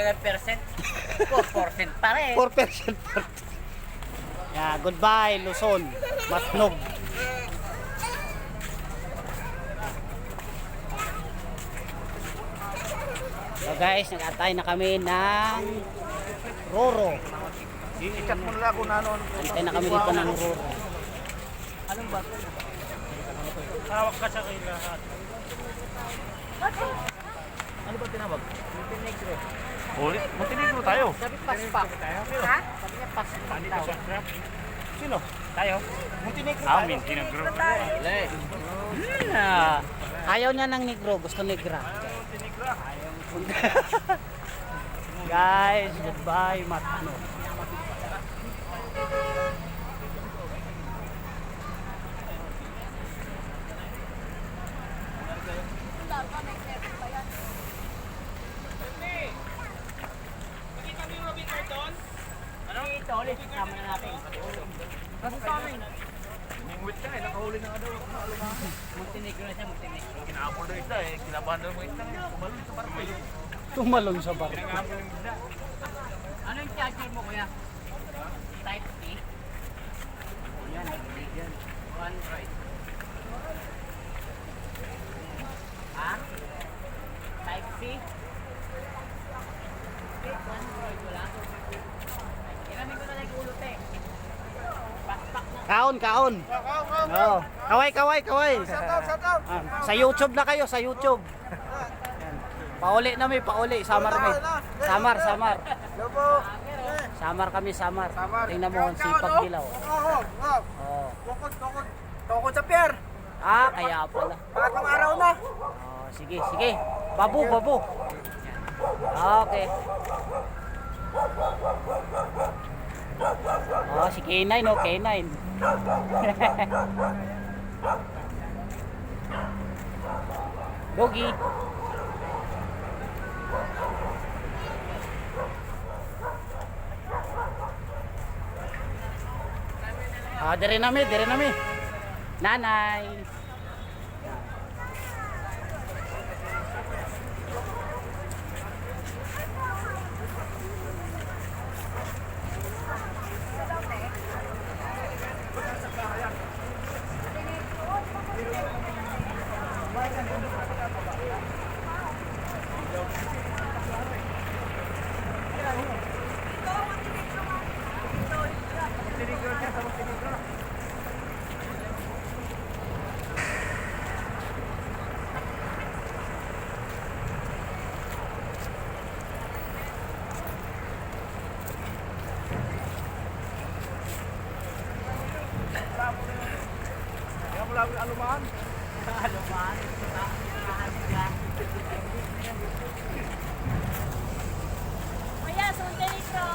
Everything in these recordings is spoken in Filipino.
ka ng percent. 4% pa rin. 4%. Yeah, goodbye Luzon, Matnog. So guys, nag-atay na kami ng Roro. I-chat mo nila kung ano. Antay na kami dito ng Roro. Anong ba? Hawak ka sa kayo lahat. Ano ba tinawag? Montenegro. Ulit? Montenegro tayo. Sabi paspak. Ha? Sabi niya paspak daw. Sino? Tayo? Montenegro tayo. Montenegro. Ayaw niya ng negro, gusto negra. Montenegro. Guys, goodbye Matnog. Ano ito ulit? Kasama na natin. Kasi sa amin. Mingwit ka eh. Nakahuli na nga daw. Montenegro na siya, Montenegro. Kinapon daw isda eh. Kinabahan daw mo isda. Kumalun sa barko eh. Tumalon sa barko. Kinapon yung isda. Ano yung charger mo kuya? Type C? Yan, yan. One right. Ha? Type C? One right, wala. Kiramin ko na lang yung ulo, te. Paspak na. Kaon, kaon. Oh. Kaway, kaway, kaway. Sa YouTube na kayo, sa YouTube. Yan. Pauli na may, pauli. Samar may. Samar, samar. Samar kami, samar. Tingnan mo, ang sipag nila. Oh. Tokod sa pier. Ah, kaya pala. Pangatlong araw na. Oh, sige, sige. Babu, babu. Okay. Oh, si K9, oh, K9. Dogi. Ah, dire nami, dire nami. Nanay. Kaya mula ang alumahan. Aluman. Kuya, sundan ito.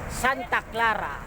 Santa Clara.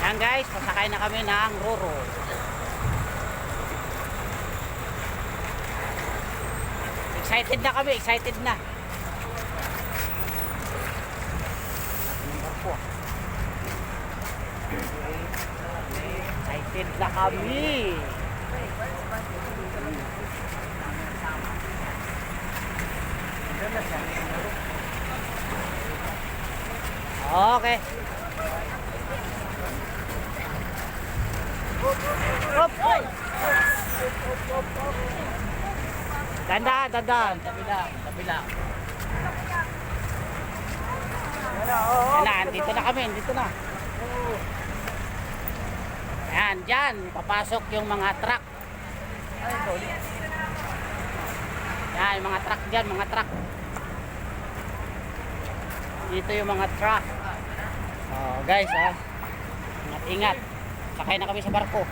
Yan guys, pasakay na kami ng Roro. Excited na kami, excited na. Excited na kami. Okay. Hop, hop. Dandan, dandan. Tabi lang, tabi lang. Yan na, dito na kami, dito na. Yan, dyan, papasok yung mga truck. Yan, mga truck dyan, mga truck. Dito yung mga truck. Guys, ingat. Sakay na kami sa barko.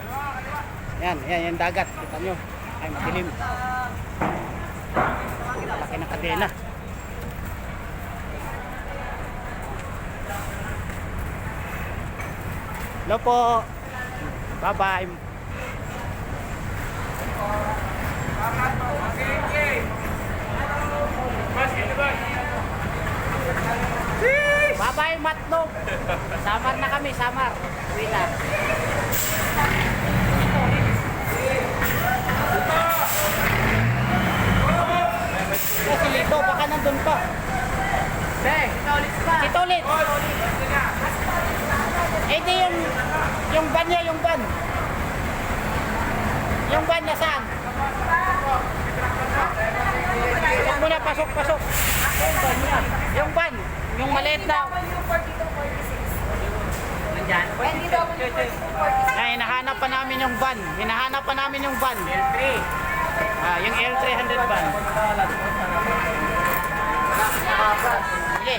Yan, yung dagat. Kita nyo. Ay, madilim. Laki ng kadena. Hello po. Bye-bye. Bye-bye, Matnog. Samar na kami, Samar. Uwi na. Si Lito, baka nandun pa. Si Tolit. Eh di yung van niya, yung van. Yung van niya saan? Pasok muna, pasok. Yung van, yung maliit na. Nandyan. Ay, hinahanap pa namin yung van. L3. Yung L300 van. Sige.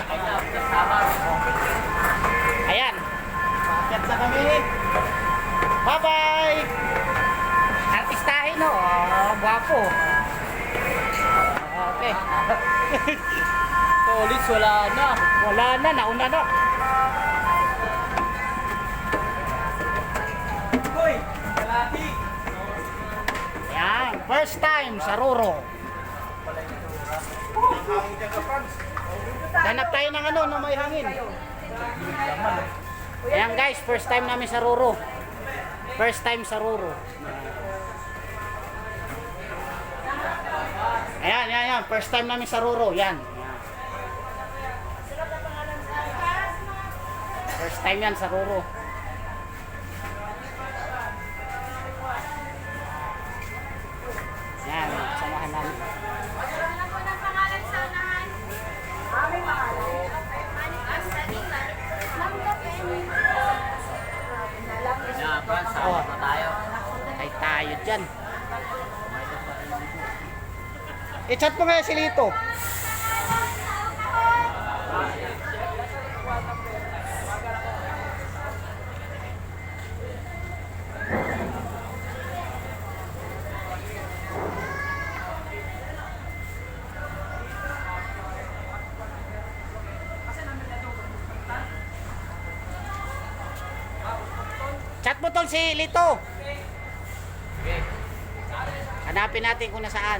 Ayan. Akyat na kami. Bye-bye. Artistahin, no? Guwapo. Okay. Tolis, wala na. Wala na, nauna na. Hoy! Kalati! Yan, first time sa Roro. Hanap tayo ng ano, na may hangin. Ayan guys, first time namin sa Roro. First time sa Roro. Ayan, first time namin sa Roro. Yan. First time yan sa Roro. Yan, samahan namin. Ano po ng pangalan sa unahan? Aming pangalan. Oh, ay tayo dyan. I-chat mo nga si Lito. Chat mo tol si Lito. Hanapin natin kung nasaan.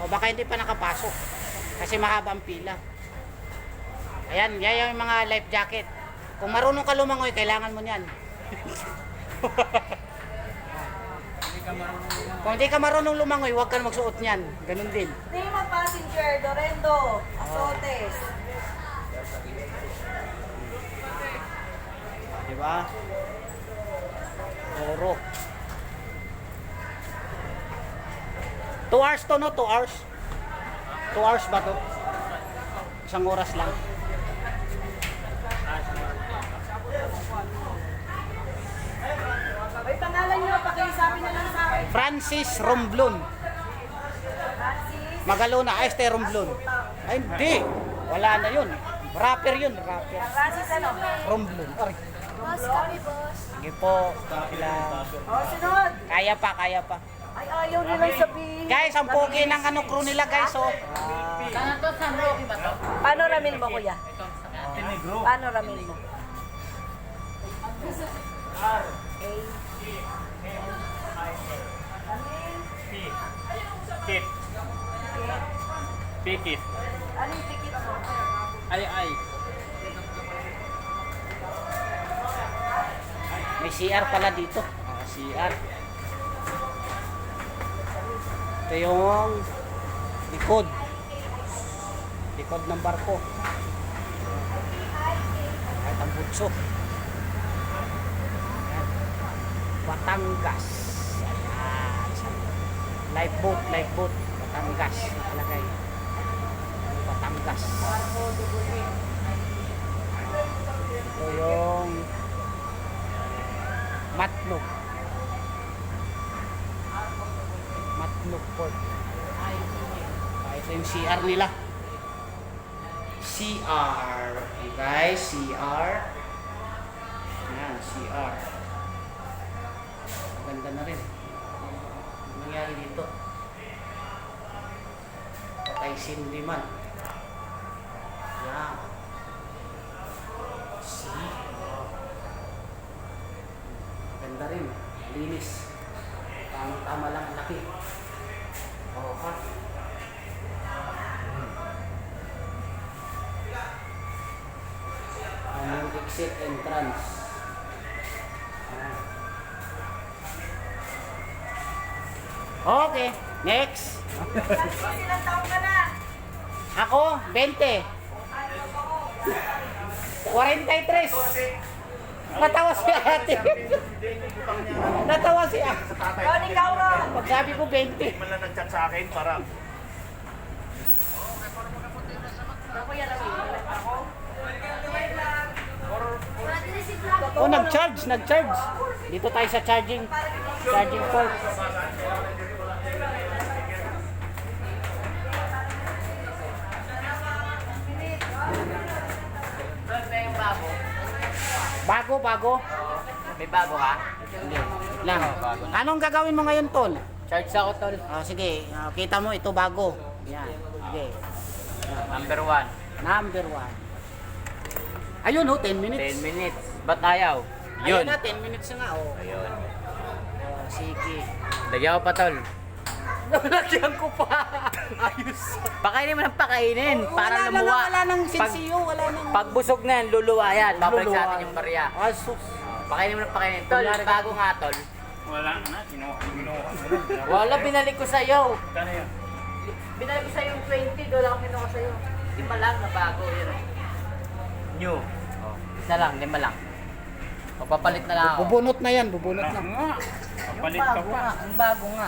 O baka hindi pa nakapasok. Kasi mahaba ang pila. Ayan, yan yung mga life jacket. Kung marunong ka lumangoy, kailangan mo niyan. Kung hindi ka marunong lumangoy, huwag ka magsuot niyan. Ganun din. Name of passenger, Dorendo, Azotes. Diba? Oro. 2 hours to, no? 2 hours. 2 hours ba to? Isang oras lang. May pangalan nyo, pakisabi na lang sa akin. Francis Romblon. Francis. Magalona. Ay, este Romblon. Ay, hindi. Wala na yun. Rapper yun, rapper. Francis ano? Romblon. Ay, Boss, kami boss. sige po. Ilang. Sunod. Kaya pa. Ay, ayaw nilang sabihin. Guys, ang pogi ng ano crew nila, guys, oh. Saan to? San Roque ba to? Paano ramin mo, kuya? Paano ramin mo? A. Kit. Pikit. Anong ticket mo? Ay. May CR pala dito. CR. Ito yung likod. Likod ng barko. Kahit ang butso. Ayan. Batangas. Ayan. Lifeboat. Batangas. Nakalagay. Batangas. Ito yung Matnog Port. Ito yung CR nila. CR. Okay, guys, CR. Yan, CR. Maganda na rin. Ano nangyari dito? Patay sindiman. Yan. See? Maganda rin. Linis. Tama lang ang laki. Oo ka. Ang exit entrance. Okay, next. Ilang taon ka na? Ako, 20. 43. Natawa si ate. Natawa si ate. Ron, ikaw Ron. Pag sabi ko 20. Man lang nag-chat sa akin para Ako yan ang ako. Oh, nag-charge. Dito tayo sa charging port. May bago. Bago. May bago ka? Hindi, wait lang. Anong gagawin mo ngayon, Tol? Charge ako, tol. Sige, kita mo ito bago. Yan. Sige. Number 1. Number 1. Ayun, 10 minutes. 10 minutes. Ba't ayaw? Ayun Yun. na, 10 minutes na nga. Ayun. Sige. Lagyan ko pa, tol. Nalagyan ko pa. Ayos. Pakainin mo ng pakainin para lumuwa. Wala nang sensiyo, wala nang... Pag busog na yan, luluwa yan. Babalik Luluwa. sa atin yung barya. Asus. Pakainin mo ng pakainin. Tol, bago nga, tol. wala na, kinuha. Wala, binalik ko sa'yo. Kano yun? Binalik ko sa'yo yung 20, doon ako kinuha sa'yo. 5 lang na bago, yun. New. Oh. Isa lang, 5 lang. Papapalit na lang ako. Bubunot na yan, bubunot na. Nga. Yung Papalit ka bago pa. nga, yung bago nga.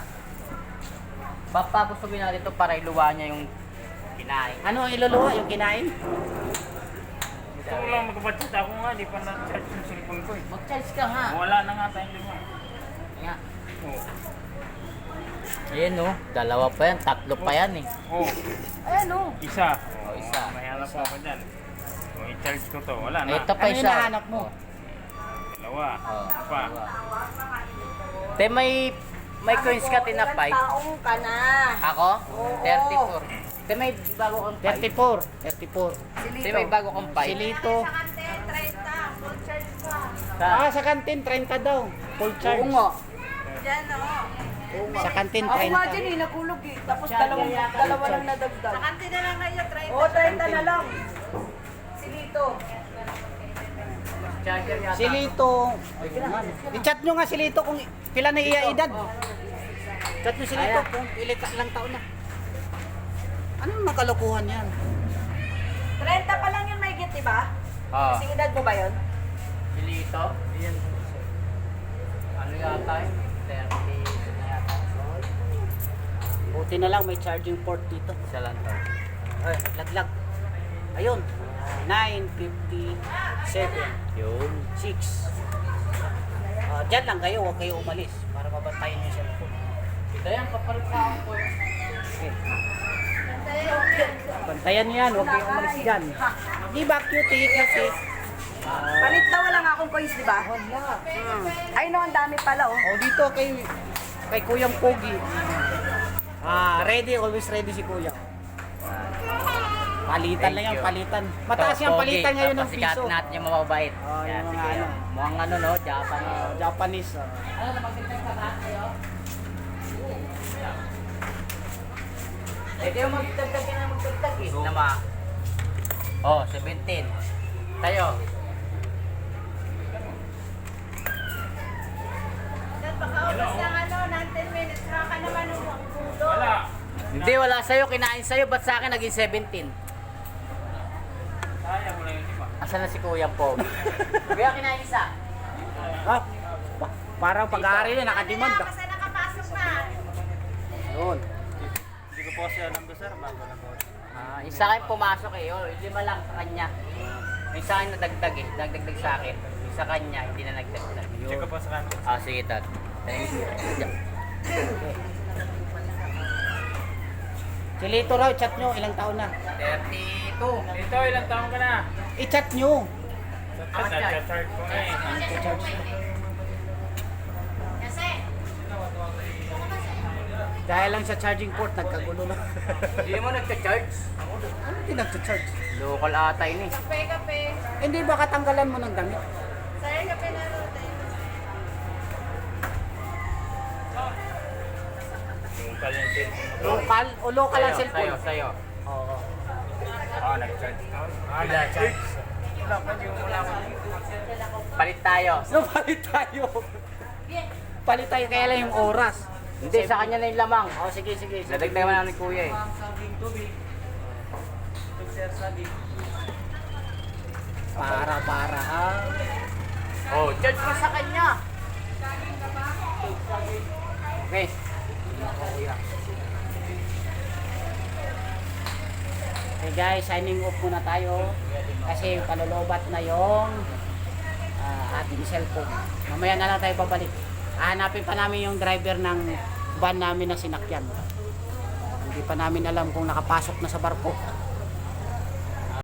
Papabusugin natin ito para iluwa niya yung kinain. Ano ang iluluwa, yung kinain? Gusto ko lang magpapachat ako nga, di pa na-charge yung cellphone ko eh. Mag-charge ka ha. Wala na nga tayong lima. Nga. Oo. Ayan no, dalawa pa yan, 3 pa yan eh. Oh, Ayan no. isa. Oh, isa. May hanap pa ako dyan. So, i-charge ko to. Wala na. Ito pa Ano yung isa. nahanap mo? Dalawa. Oh, Ano pa? dalawa. Te, may coins ka tinapay. Ilang taong ka na? Ako? Oo. 34. Te, may bago kang pay. 34. Te, may bago kang pay. Silito. Sa kante, 30. Full charge pa. Sa kantin, 30 daw. Full charge. Oo nga. Diyan, oh. Sa kantin, Ako nga 30. dyan eh, nakulog eh. Tapos dalawa lang nadagdag. Sa kante na lang ngayon, 30. Oo, 30 na lang. Silito. Charger yata. Silito. I-chat nyo nga Silito kung pila na iya edad. Chat nyo Silito kung ilang taon na. Anong nakalokohan yan? 30 pa lang yun may git, diba? Ah. Kasing edad mo ba yun? Pilito. Ayan. Ano yata yun? 30 na yata. Buti na lang may charging port dito. Isa lang to. Ay, naglaglag. Ayun. 9:57. Yun. 6. Diyan lang kayo, huwag kayo umalis para mabantayan yung cellphone. Ito yan, kapalit sa ako. Okay. Bantayan niyo yan, huwag kayo umalis dyan. Di ba cutie kasi? Palit na wala nga akong coins, diba? Wala. Ay no, ang dami pala oh. Dito kay Kuyang Pogi. Ready, always ready si Kuya. Palitan lang yan, palitan. Mataas yung palitan ngayon ng piso. Pasikatin natin yung mababait. Oh, Yan, yung mga sige. ano. Mukhang ano no, Japan. Japanese. Ano na magtitay ka ba kayo? Eh kayo magtagtag ka na magtagtag eh. Nama. Oh, 17. Tayo. Dahil baka ubos lang ano, 10 minutes. Haka naman ang kulo. Wala. Hindi, wala sa'yo. Kinain sa'yo. Ba't sa akin naging 17? Kaya mo lang yung lima. Asan na si Kuya Po? Kuya, kinain isa. Parang pag-aari na, nakademand. Kasi nakapasok na. Yun. Hindi ko po kasi alam ko sir, bago na po. Yung sa akin pumasok eh. Oh, 5 lang sa kanya. Yung sa akin nadagdag eh. Nagdagdag sa akin. Yung sa kanya, hindi na nagdagdag. Check ko po sa kanto. Sige, Tad. Thank you. Si Lito raw, chat nyo, ilang taon na. 32. Dito, ilang taon ka na? I-chat nyo. Chat ko na eh. Kasi, Dahil lang sa charging port, nagkagulo na. Hindi mo nagcha-charge? Ano din nagcha-charge? Local ata yun eh. kape. Hindi ba katanggalan mo ng damit? Sir, kape na rote. Local yung cellphone mo. Local o local ang Sa'yo, cellphone? sa'yo. Oo. Nag-charge ka? Nag-charge. Palit tayo. No, palit tayo. Palit tayo kaya lang yung oras. Hindi, sa kanya na yung lamang. Oh, sige. Nadagdagan na ni Kuya eh. Para. Oh, charge mo sa kanya. Okay. Okay guys, signing off muna tayo. Kasi palolobat na yung ating cellphone. Mamaya na lang tayo babalik. Hanapin pa namin yung driver ng van namin na sinakyan. Hindi pa namin alam kung nakapasok na sa barko.